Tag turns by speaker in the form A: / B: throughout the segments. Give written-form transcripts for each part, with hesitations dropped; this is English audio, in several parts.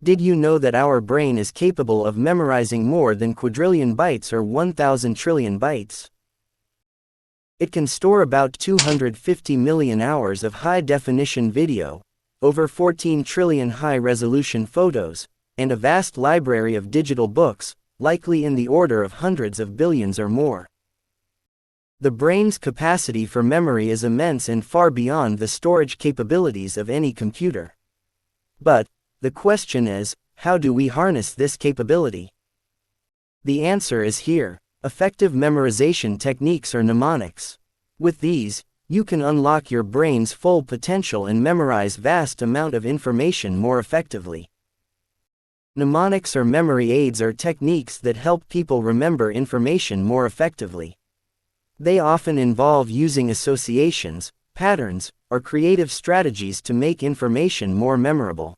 A: Did you know that our brain is capable of memorizing more than quadrillion bytes or 1,000 trillion bytes? It can store about 250 million hours of high-definition video, over 14 trillion high-resolution photos, and a vast library of digital books, likely in the order of hundreds of billions or more. The brain's capacity for memory is immense and far beyond the storage capabilities of any computer. But the question is, how do we harness this capability? The answer is here: effective memorization techniques or mnemonics. With these, you can unlock your brain's full potential and memorize vast amount of information more effectively. Mnemonics or memory aids are techniques that help people remember information more effectively. They often involve using associations, patterns, or creative strategies to make information more memorable.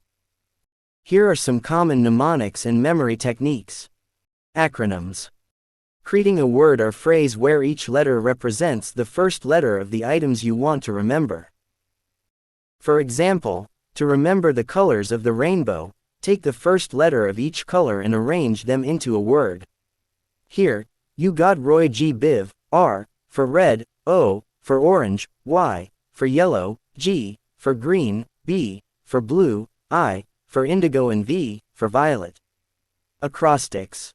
A: Here are some common mnemonics and memory techniques. Acronyms. Creating a word or phrase where each letter represents the first letter of the items you want to remember. For example, to remember the colors of the rainbow, take the first letter of each color and arrange them into a word. Here, you got Roy G. Biv, R, for red, O, for orange, Y, for yellow, G, for green, B, for blue, I, for indigo, and V, for violet. Acrostics.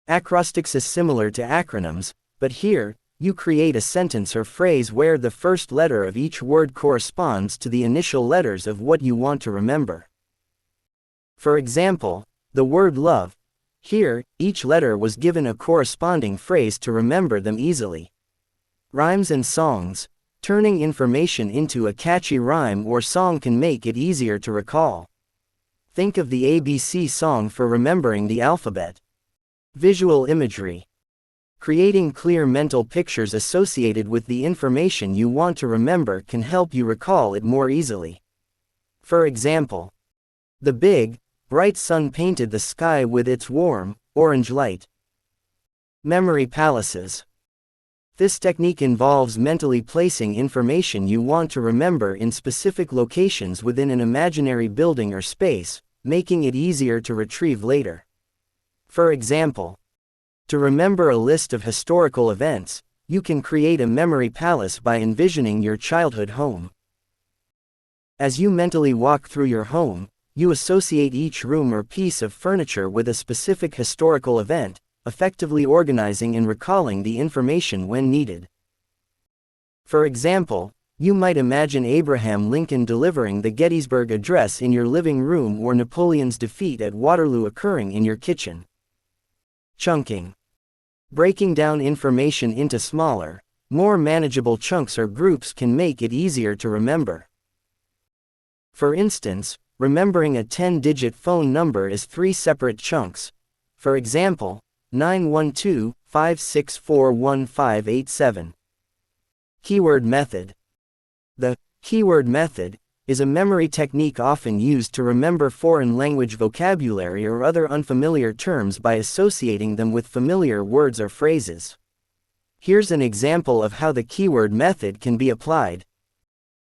A: Acrostics is similar to acronyms, but here, you create a sentence or phrase where the first letter of each word corresponds to the initial letters of what you want to remember. For example, the word love. Here, each letter was given a corresponding phrase to remember them easily. Rhymes and songs. Turning information into a catchy rhyme or song can make it easier to recall. Think of the ABC song for remembering the alphabet. Visual imagery. Creating clear mental pictures associated with the information you want to remember can help you recall it more easily. For example, the big, bright sun painted the sky with its warm, orange light. Memory palaces. This technique involves mentally placing information you want to remember in specific locations within an imaginary building or space, making it easier to retrieve later. For example, to remember a list of historical events, you can create a memory palace by envisioning your childhood home. As you mentally walk through your home, you associate each room or piece of furniture with a specific historical event, effectively organizing and recalling the information when needed. For example, you might imagine Abraham Lincoln delivering the Gettysburg Address in your living room or Napoleon's defeat at Waterloo occurring in your kitchen. Chunking. Breaking down information into smaller, more manageable chunks or groups can make it easier to remember. For instance, remembering a 10-digit phone number is 3 separate chunks. For example, 912-564-1587. Keyword method. The keyword method is a memory technique often used to remember foreign language vocabulary or other unfamiliar terms by associating them with familiar words or phrases. Here's an example of how the keyword method can be applied.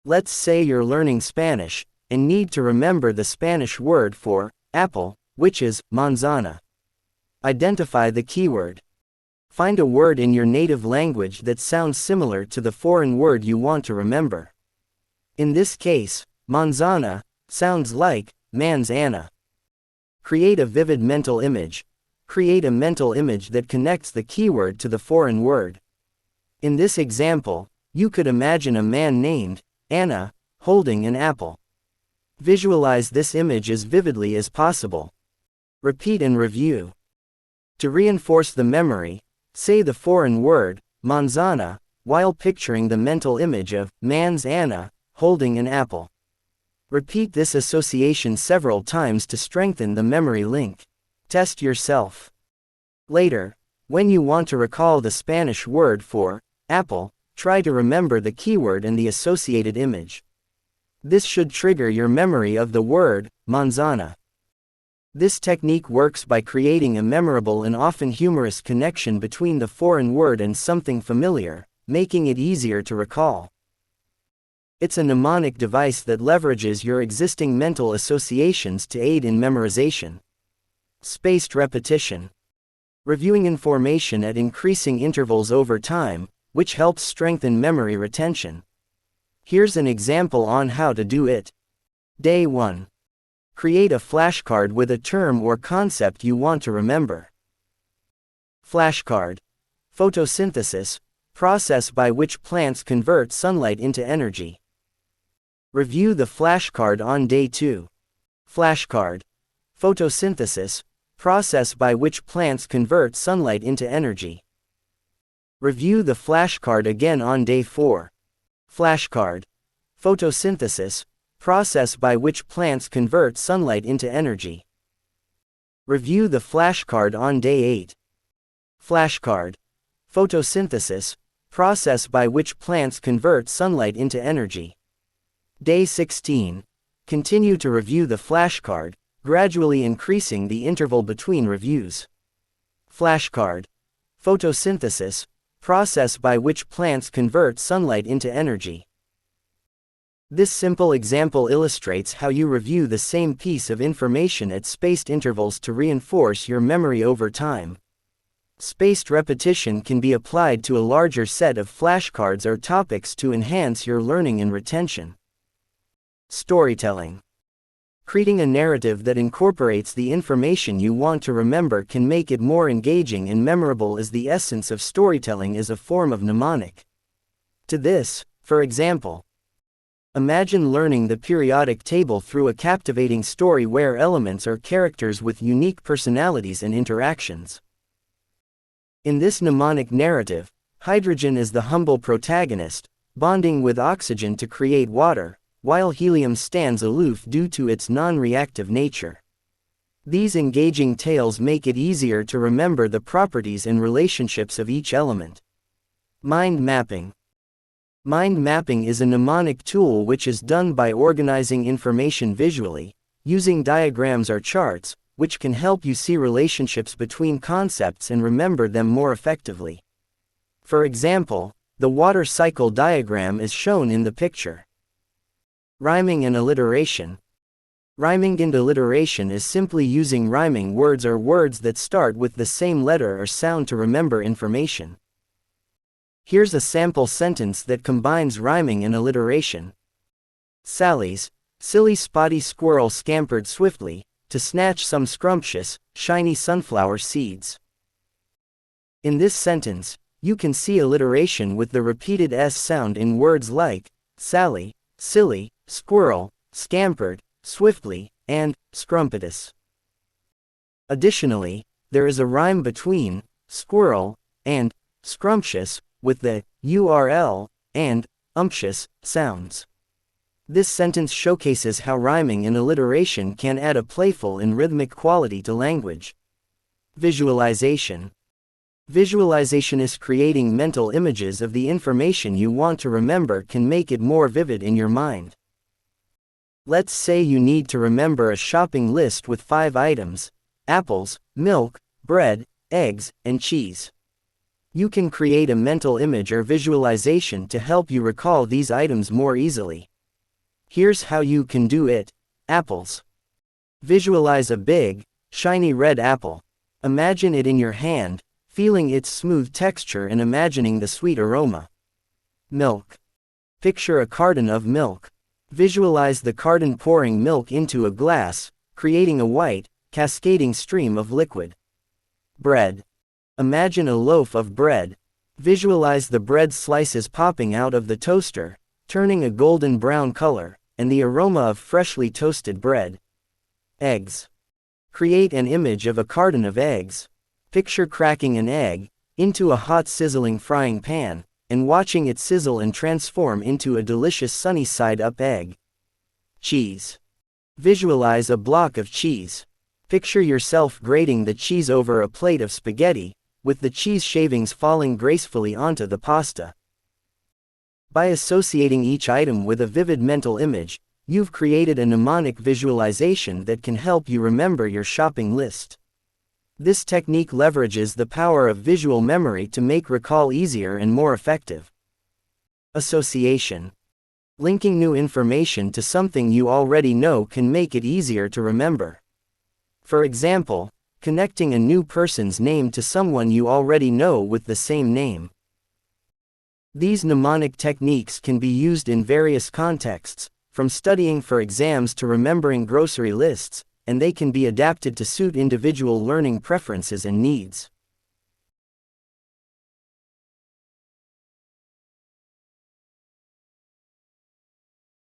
A: Let's say you're learning Spanish and need to remember the Spanish word for apple, which is manzana. Identify the keyword. Find a word in your native language that sounds similar to the foreign word you want to remember. In this case, manzana sounds like manzana. Create a vivid mental image. Create a mental image that connects the keyword to the foreign word. In this example, you could imagine a man named Anna holding an apple. Visualize this image as vividly as possible. Repeat and review. To reinforce the memory, say the foreign word, manzana, while picturing the mental image of manzana holding an apple. Repeat this association several times to strengthen the memory link. Test yourself. Later, when you want to recall the Spanish word for apple, try to remember the keyword and the associated image. This should trigger your memory of the word manzana. This technique works by creating a memorable and often humorous connection between the foreign word and something familiar, making it easier to recall. It's a mnemonic device that leverages your existing mental associations to aid in memorization. Spaced repetition. Reviewing information at increasing intervals over time, which helps strengthen memory retention. Here's an example on how to do it. Day 1. Create a flashcard with a term or concept you want to remember. Flashcard. Photosynthesis, process by which plants convert sunlight into energy. Review the flashcard on Day 2. Flashcard. Photosynthesis, process by which plants convert sunlight into energy. Review the flashcard again on Day 4. Flashcard. Photosynthesis, process by which plants convert sunlight into energy. Review the flashcard on Day 8. Flashcard. Photosynthesis, process by which plants convert sunlight into energy. Day 16. Continue to review the flashcard, gradually increasing the interval between reviews. Flashcard. Photosynthesis, process by which plants convert sunlight into energy. This simple example illustrates how you review the same piece of information at spaced intervals to reinforce your memory over time. Spaced repetition can be applied to a larger set of flashcards or topics to enhance your learning and retention. Storytelling. Creating a narrative that incorporates the information you want to remember can make it more engaging and memorable, as the essence of storytelling is a form of mnemonic. To this, for example, imagine learning the periodic table through a captivating story where elements are characters with unique personalities and interactions. In this mnemonic narrative, hydrogen is the humble protagonist, bonding with oxygen to create water, while helium stands aloof due to its non-reactive nature. These engaging tales make it easier to remember the properties and relationships of each element. Mind mapping. Mind mapping is a mnemonic tool which is done by organizing information visually, using diagrams or charts, which can help you see relationships between concepts and remember them more effectively. For example, the water cycle diagram is shown in the picture. Rhyming and alliteration. Rhyming and alliteration is simply using rhyming words or words that start with the same letter or sound to remember information. Here's a sample sentence that combines rhyming and alliteration. Sally's silly spotty squirrel scampered swiftly to snatch some scrumptious, shiny sunflower seeds. In this sentence, you can see alliteration with the repeated S sound in words like Sally, silly, squirrel, scampered, swiftly, and scrumptious. Additionally, there is a rhyme between squirrel and scrumptious with the URL and umptious sounds. This sentence showcases how rhyming and alliteration can add a playful and rhythmic quality to language. Visualization. Visualization is creating mental images of the information you want to remember can make it more vivid in your mind. Let's say you need to remember a shopping list with 5 items: apples, milk, bread, eggs, and cheese. You can create a mental image or visualization to help you recall these items more easily. Here's how you can do it. Apples. Visualize a big, shiny red apple. Imagine it in your hand, feeling its smooth texture and imagining the sweet aroma. Milk. Picture a carton of milk. Visualize the carton pouring milk into a glass, creating a white, cascading stream of liquid. Bread. Imagine a loaf of bread. Visualize the bread slices popping out of the toaster, turning a golden brown color, and the aroma of freshly toasted bread. Eggs. Create an image of a carton of eggs. Picture cracking an egg into a hot sizzling frying pan, and watching it sizzle and transform into a delicious sunny side-up egg. Cheese. Visualize a block of cheese. Picture yourself grating the cheese over a plate of spaghetti, with the cheese shavings falling gracefully onto the pasta. By associating each item with a vivid mental image, you've created a mnemonic visualization that can help you remember your shopping list. This technique leverages the power of visual memory to make recall easier and more effective. Association. Linking new information to something you already know can make it easier to remember. For example, connecting a new person's name to someone you already know with the same name. These mnemonic techniques can be used in various contexts, from studying for exams to remembering grocery lists, and they can be adapted to suit individual learning preferences and needs.